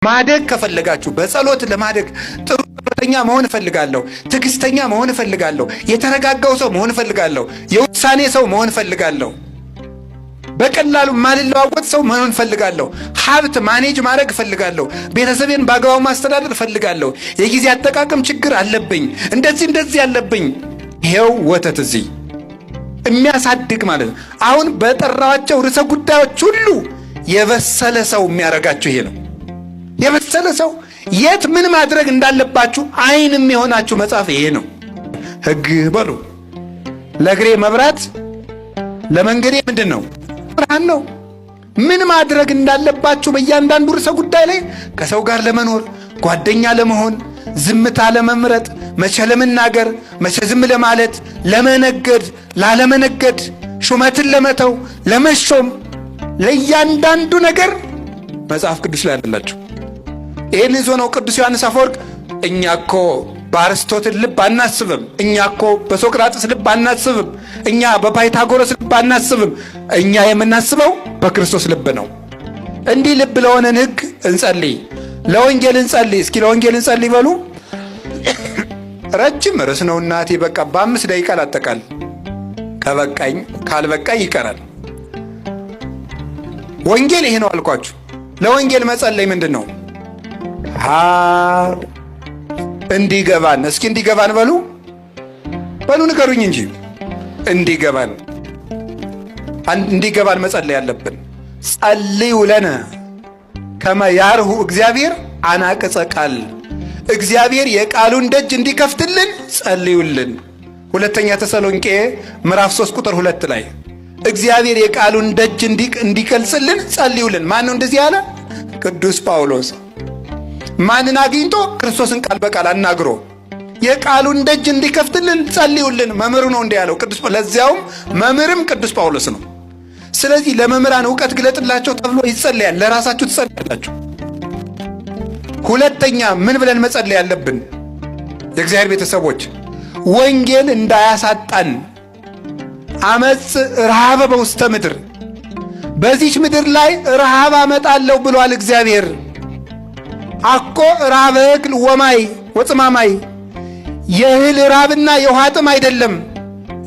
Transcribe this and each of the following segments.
ማደግ ከፈለጋችሁ በጸሎት ለማደግ ጥሩ ጸሎተኛ መሆን እፈልጋለሁ፣ ትዕግስተኛ መሆን እፈልጋለሁ፣ የተረጋጋው ሰው መሆን እፈልጋለሁ፣ የውሳኔ ሰው መሆን እፈልጋለሁ፣ በቀላሉ ማልለዋወጥ ሰው መሆን እፈልጋለሁ፣ ሀብት ማኔጅ ማድረግ እፈልጋለሁ፣ ቤተሰቤን በአግባቡ ማስተዳደር እፈልጋለሁ፣ የጊዜ አጠቃቀም ችግር አለብኝ፣ እንደዚህ ያለብኝ። ይሄው ወተት እዚህ የሚያሳድግ ማለት ነው። አሁን በጠራቸው ርዕሰ ጉዳዮች ሁሉ የበሰለ ሰው የሚያረጋችሁ ይሄ ነው። የበሰለ ሰው የት ምን ማድረግ እንዳለባችሁ አይን የሚሆናችሁ መጽሐፍ ይሄ ነው። ሕግ በሉ ለእግሬ መብራት ለመንገዴ ምንድነው? ብርሃን ነው። ምን ማድረግ እንዳለባችሁ በእያንዳንዱ ርዕሰ ጉዳይ ላይ ከሰው ጋር ለመኖር ጓደኛ ለመሆን ዝምታ ለመምረጥ መቼ ለመናገር መቼ ዝም ለማለት ለመነገድ ላለመነገድ ሹመትን ለመተው ለመሾም ለእያንዳንዱ ነገር መጽሐፍ ቅዱስ ላይ አላችሁ። ይህን ይዞ ነው ቅዱስ ዮሐንስ አፈወርቅ እኛ እኮ በአርስቶትል ልብ አናስብም፣ እኛ እኮ በሶቅራጥስ ልብ አናስብም፣ እኛ በፓይታጎረስ ልብ አናስብም፣ እኛ የምናስበው በክርስቶስ ልብ ነው። እንዲህ ልብ ለሆነን ሕግ እንጸልይ፣ ለወንጌል እንጸልይ። እስኪ ለወንጌል እንጸልይ በሉ። ረጅም ርዕስ ነው እናቴ፣ በቃ በ5 ደቂቃ ላጠቃል። ከበቃኝ ካልበቃኝ ይቀራል። ወንጌል ይሄ ነው አልኳችሁ። ለወንጌል መጸለይ ምንድን ነው? እንዲገባን። እስኪ እንዲገባን በሉ ንገሩኝ እንጂ እንዲገባን መጸለይ ያለብን። ጸልዩ ለነ ከመ ያርሁ እግዚአብሔር አናቅጸ ቃል። እግዚአብሔር የቃሉን ደጅ እንዲከፍትልን ጸልዩልን። ሁለተኛ ተሰሎንቄ ምዕራፍ 3 ቁጥር 2 ላይ እግዚአብሔር የቃሉን ደጅ እንዲገልጽልን ጸልዩልን። ማን ነው እንደዚህ ያለ? ቅዱስ ጳውሎስ። ማንን አግኝቶ? ክርስቶስን ቃል በቃል አናግሮ የቃሉን ደጅ እንዲከፍትልን ጸልዩልን። መምህሩ ነው እንዲህ ያለው ቅዱስ። ለዚያውም መምህርም ቅዱስ ጳውሎስ ነው። ስለዚህ ለመምህራን እውቀት ግለጥላቸው ተብሎ ይጸለያል። ለራሳችሁ ትጸልያላችሁ። ሁለተኛ ምን ብለን መጸለይ ያለብን? የእግዚአብሔር ቤተሰቦች ወንጌል እንዳያሳጣን። አመጽ ረሃበ በውስተ ምድር፣ በዚች ምድር ላይ ረሃብ አመጣለሁ ብሏል እግዚአብሔር። አኮ ረሃበ እክል ወማይ ወጽማማይ፣ የእህል ረሃብና የውሃ ጥም አይደለም።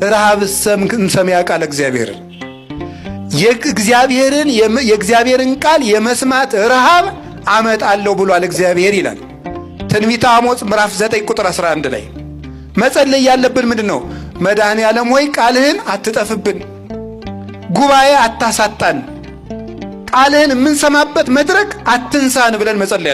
ረሃብ ሰሚያ ቃል እግዚአብሔር፣ የእግዚአብሔርን ቃል የመስማት ረሃብ አመጣለሁ ብሏል እግዚአብሔር ይላል ትንቢተ አሞጽ ምዕራፍ 9 ቁጥር 11 ላይ። መጸለይ ያለብን ምንድን ነው? መድኃኔ ዓለም ሆይ ቃልህን አትጠፍብን፣ ጉባኤ አታሳጣን፣ ቃልህን የምንሰማበት መድረክ አትንሳን ብለን መጸለይ